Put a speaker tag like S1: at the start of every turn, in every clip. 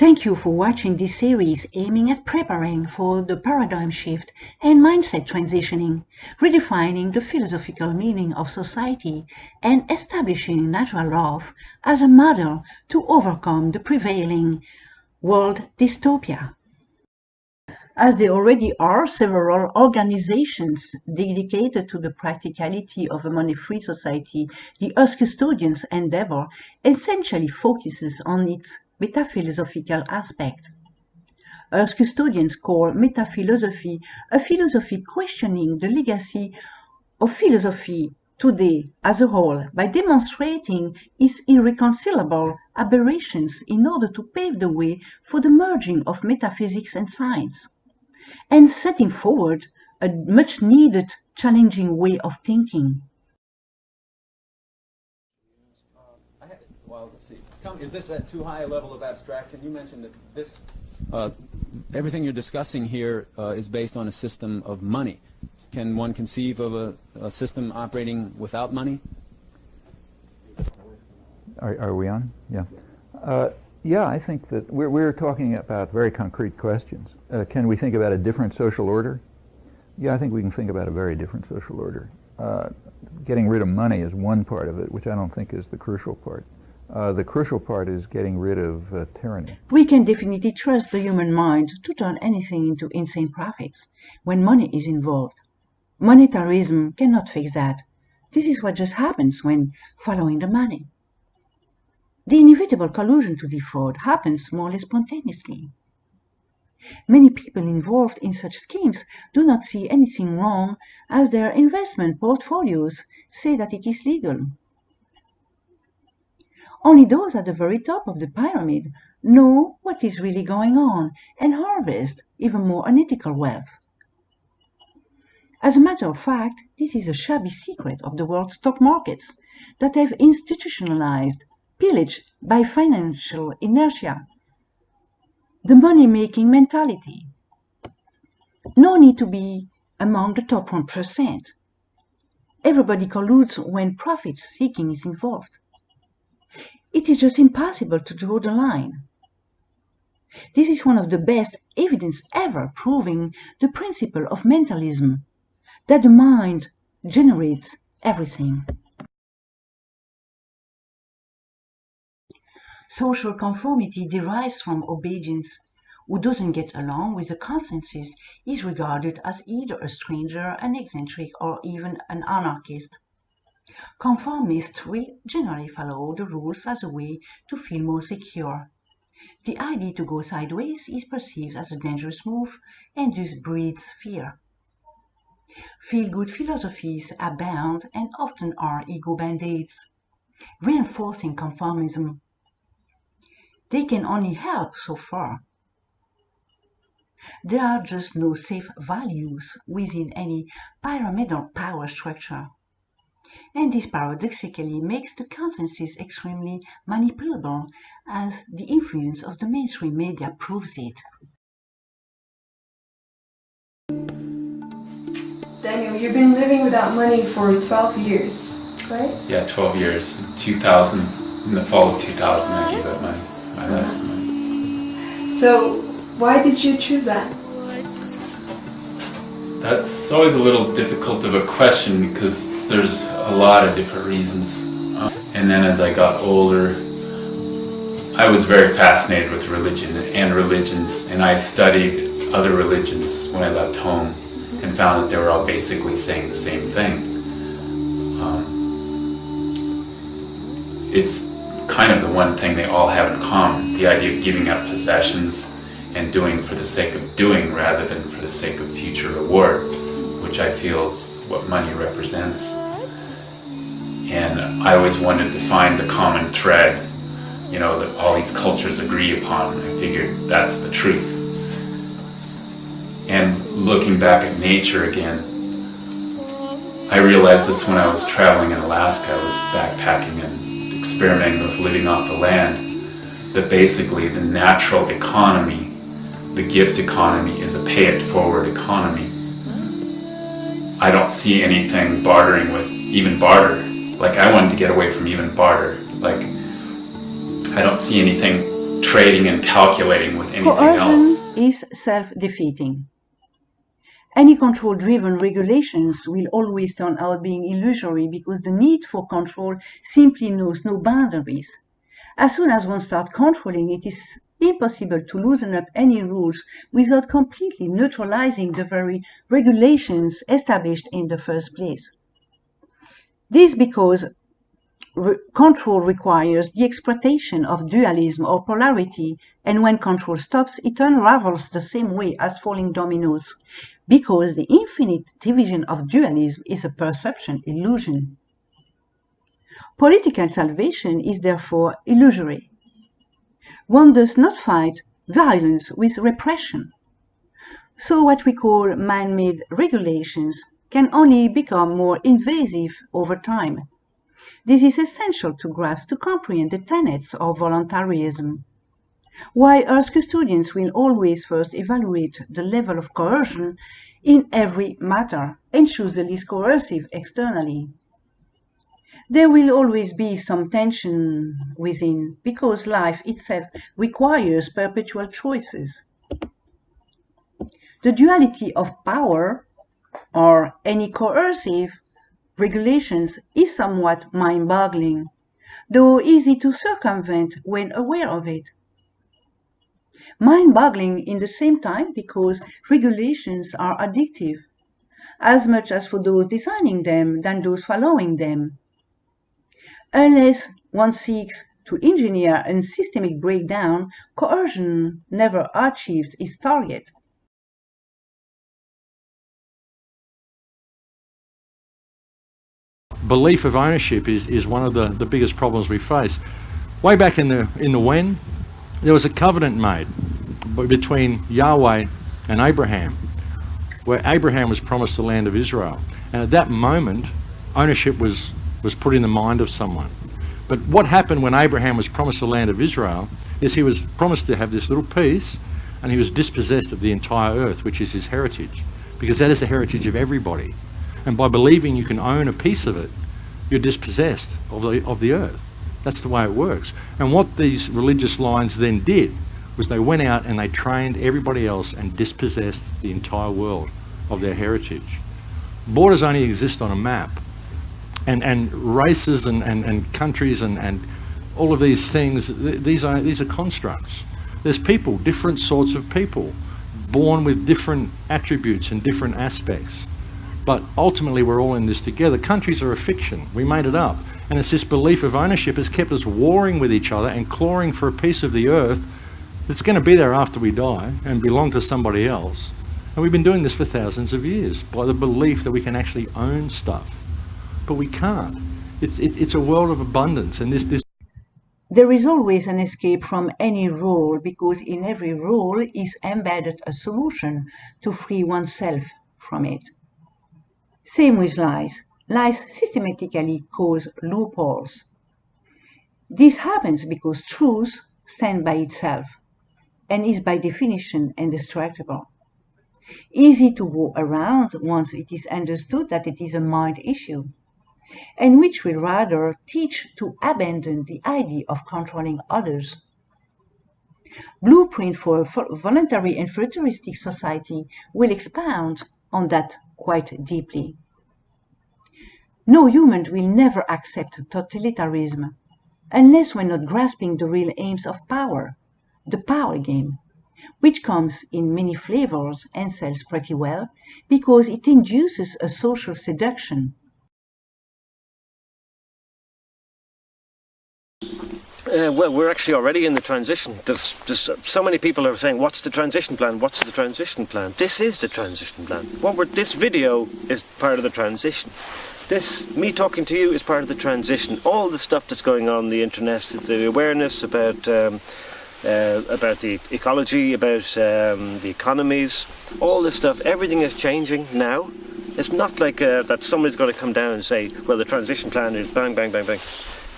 S1: Thank you for watching this series aiming at preparing for the paradigm shift and mindset transitioning, redefining the philosophical meaning of society and establishing natural law as a model to overcome the prevailing world dystopia. As there already are several organizations dedicated to the practicality of a money-free society, the Earth Custodians endeavor essentially focuses on its metaphilosophical aspect. Earth Custodians call metaphilosophy a philosophy questioning the legacy of philosophy today as a whole by demonstrating its irreconcilable aberrations in order to pave the way for the merging of metaphysics and science, and setting forward a much needed challenging way of thinking.
S2: Well, let's see. Tell me, is this at too high a level of abstraction? You mentioned that this, everything you're discussing here is based on a system of money. Can one conceive of a system operating without money?
S3: Are we on? Yeah. Yeah, I think that we're talking about very concrete questions. Can we think about a different social order? Yeah, I think we can think about a very different social order. Getting rid of money is one part of it, which I don't think is the crucial part. The crucial part is getting rid of tyranny.
S1: We can definitely trust the human mind to turn anything into insane profits when money is involved. Monetarism cannot fix that. This is what just happens when following the money. The inevitable collusion to defraud happens more or less spontaneously. Many people involved in such schemes do not see anything wrong as their investment portfolios say that it is legal. Only those at the very top of the pyramid know what is really going on and harvest even more unethical wealth. As a matter of fact, this is a shabby secret of the world's stock markets that have institutionalized pillage by financial inertia, the money-making mentality. No need to be among the top 1%. Everybody colludes when profit-seeking is involved. It is just impossible to draw the line. This is one of the best evidence ever proving the principle of mentalism, that the mind generates everything. Social conformity derives from obedience. Who doesn't get along with the consensus is regarded as either a stranger, an eccentric, or even an anarchist. Conformists will generally follow the rules as a way to feel more secure. The idea to go sideways is perceived as a dangerous move and thus breeds fear. Feel-good philosophies abound and often are ego band-aids, reinforcing conformism. They can only help so far. There are just no safe values within any pyramidal power structure. And this paradoxically makes the consensus extremely manipulable, as the influence of the mainstream media proves it.
S4: Daniel, you've been living without money for 12 years, right?
S5: Yeah, 12 years. In 2000, in the fall of 2000, I gave up my last money.
S4: So, why did you choose that?
S5: That's always a little difficult of a question because there's a lot of different reasons. And then as I got older, I was very fascinated with religion and religions, and I studied other religions when I left home and found that they were all basically saying the same thing. It's kind of the one thing they all have in common, the idea of giving up possessions and doing for the sake of doing rather than for the sake of future reward, which I feel is what money represents. And I always wanted to find the common thread, you know, that all these cultures agree upon. I figured that's the truth. And looking back at nature again, I realized this when I was traveling in Alaska. I was backpacking and experimenting with living off the land, that basically the natural economy, the gift economy, is a pay-it-forward economy. I don't see anything bartering with even barter. Like, I wanted to get away from even barter. Like, I don't see anything trading and calculating with anything else.
S1: Coercion is self-defeating. Any control-driven regulations will always turn out being illusory because the need for control simply knows no boundaries. As soon as one starts controlling, it is impossible to loosen up any rules without completely neutralizing the very regulations established in the first place. This because control requires the exploitation of dualism or polarity, and when control stops, it unravels the same way as falling dominoes, because the infinite division of dualism is a perception illusion. Political salvation is therefore illusory. One does not fight violence with repression. So what we call man-made regulations can only become more invasive over time. This is essential to grasp to comprehend the tenets of voluntarism. While Earth custodians will always first evaluate the level of coercion in every matter and choose the least coercive externally, there will always be some tension within because life itself requires perpetual choices. The duality of power or any coercive regulations is somewhat mind-boggling, though easy to circumvent when aware of it. Mind-boggling in the same time because regulations are addictive, as much as for those designing them than those following them. Unless one seeks to engineer a systemic breakdown, coercion never achieves its target.
S6: Belief of ownership is one of the biggest problems we face. Way back in the when, there was a covenant made between Yahweh and Abraham, where Abraham was promised the land of Israel. And at that moment, ownership was put in the mind of someone. But what happened when Abraham was promised the land of Israel is he was promised to have this little piece, and he was dispossessed of the entire earth, which is his heritage, because that is the heritage of everybody. And by believing you can own a piece of it, you're dispossessed of the earth. That's the way it works. And what these religious lines then did was they went out and they trained everybody else and dispossessed the entire world of their heritage. Borders only exist on a map. And races and countries and all of these things, these are constructs. There's people, different sorts of people, born with different attributes and different aspects. But ultimately we're all in this together. Countries are a fiction. We made it up. And it's this belief of ownership has kept us warring with each other and clawing for a piece of the earth that's going to be there after we die and belong to somebody else. And we've been doing this for thousands of years by the belief that we can actually own stuff. But we can't. It's a world of abundance, and this.
S1: There is always an escape from any role because in every role is embedded a solution to free oneself from it. Same with lies. Lies systematically cause loopholes. This happens because truth stands by itself and is by definition indestructible. Easy to go around once it is understood that it is a mind issue, and which will rather teach to abandon the idea of controlling others. Blueprint for a voluntary and futuristic society will expound on that quite deeply. No human will never accept totalitarianism unless we're not grasping the real aims of power, the power game, which comes in many flavors and sells pretty well because it induces a social seduction.
S7: Well, we're actually already in the transition. There's so many people are saying, what's the transition plan? What's the transition plan? This is the transition plan. This video is part of the transition. Me talking to you is part of the transition. All the stuff that's going on the internet, the awareness about the ecology, about the economies, all this stuff, everything is changing now. It's not like that somebody's going to come down and say, well, the transition plan is bang, bang, bang, bang.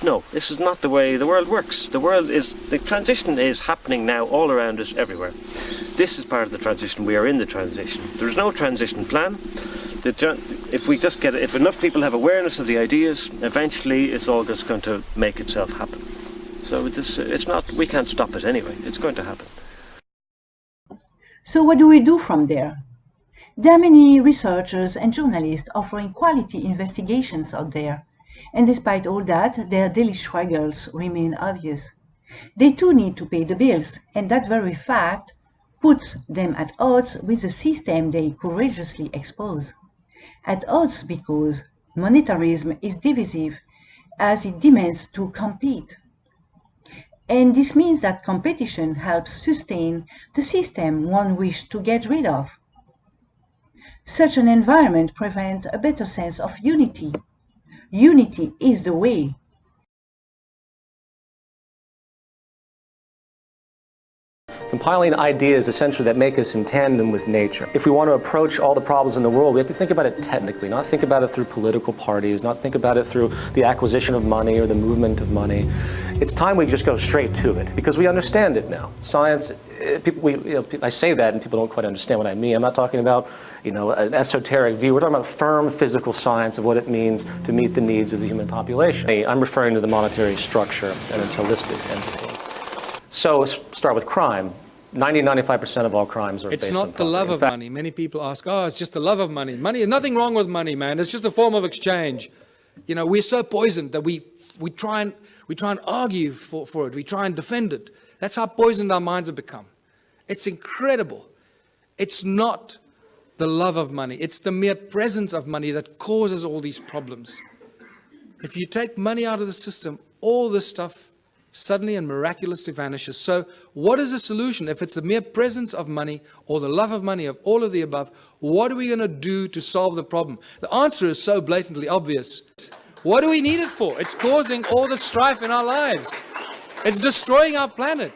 S7: No, this is not the way the world works. The transition is happening now all around us, everywhere. This is part of the transition. We are in the transition. There is no transition plan. If enough people have awareness of the ideas, eventually it's all just going to make itself happen. So it's not, we can't stop it anyway. It's going to happen.
S1: So what do we do from there? There are many researchers and journalists offering quality investigations out there, and despite all that, their daily struggles remain obvious. They too need to pay the bills, and that very fact puts them at odds with the system they courageously expose. At odds because monetarism is divisive, as it demands to compete. And this means that competition helps sustain the system one wishes to get rid of. Such an environment prevents a better sense of unity. Unity is the way.
S8: Compiling ideas essentially that make us in tandem with nature. If we want to approach all the problems in the world, we have to think about it technically, not think about it through political parties, not think about it through the acquisition of money or the movement of money. It's time we just go straight to it, because we understand it now. Science, I say that and people don't quite understand what I mean. I'm not talking about, an esoteric view. We're talking about firm physical science of what it means to meet the needs of the human population. I'm referring to the monetary structure and its holistic entity. So let's start with crime. 90–95% of all crimes are based on
S9: It's not the
S8: poverty.
S9: love of money. Many people ask, oh, it's just the love of money. Money, there's nothing wrong with money, man. It's just a form of exchange. We're so poisoned that we try and argue for it. We try and defend it. That's how poisoned our minds have become. It's incredible. It's not the love of money. It's the mere presence of money that causes all these problems. If you take money out of the system, all this stuff suddenly and miraculously vanishes. So what is the solution? If it's the mere presence of money or the love of money, of all of the above, what are we going to do to solve the problem? The answer is so blatantly obvious. What do we need it for? It's causing all the strife in our lives. It's destroying our planet.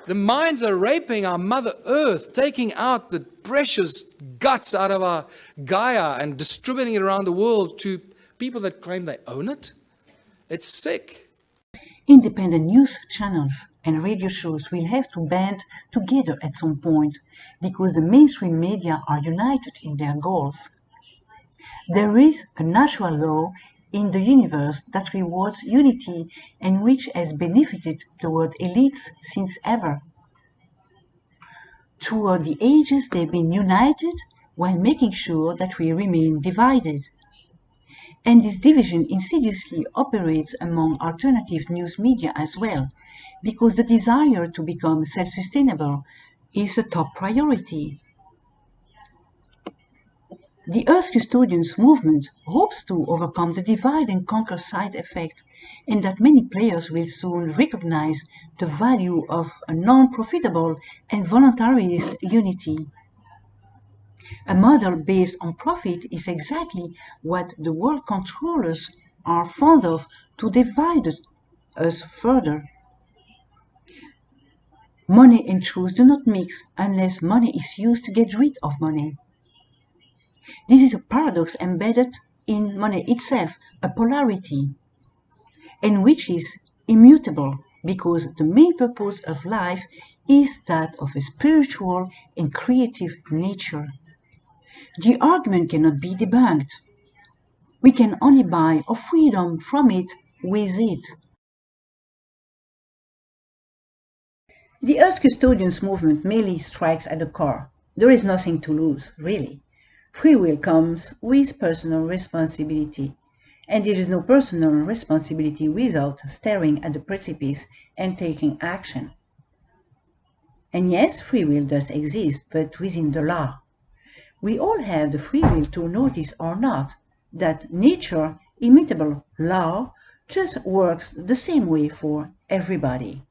S9: The mines are raping our Mother Earth, taking out the precious guts out of our Gaia and distributing it around the world to people that claim they own it. It's sick.
S1: Independent news channels and radio shows will have to band together at some point because the mainstream media are united in their goals. There is a natural law in the universe that rewards unity and which has benefited toward elites since ever. Throughout the ages they've been united while making sure that we remain divided. And this division insidiously operates among alternative news media as well, because the desire to become self-sustainable is a top priority. The Earth Custodians movement hopes to overcome the divide and conquer side effect, and that many players will soon recognize the value of a non-profitable and voluntarist unity. A model based on profit is exactly what the world controllers are fond of to divide us further. Money and truth do not mix unless money is used to get rid of money. This is a paradox embedded in money itself, a polarity, and which is immutable because the main purpose of life is that of a spiritual and creative nature. The argument cannot be debunked. We can only buy our freedom from it with it. The Earth Custodians movement merely strikes at the core. There is nothing to lose, really. Free will comes with personal responsibility, and there is no personal responsibility without staring at the precipice and taking action. And yes, free will does exist, but within the law. We all have the free will to notice or not that nature, immutable law, just works the same way for everybody.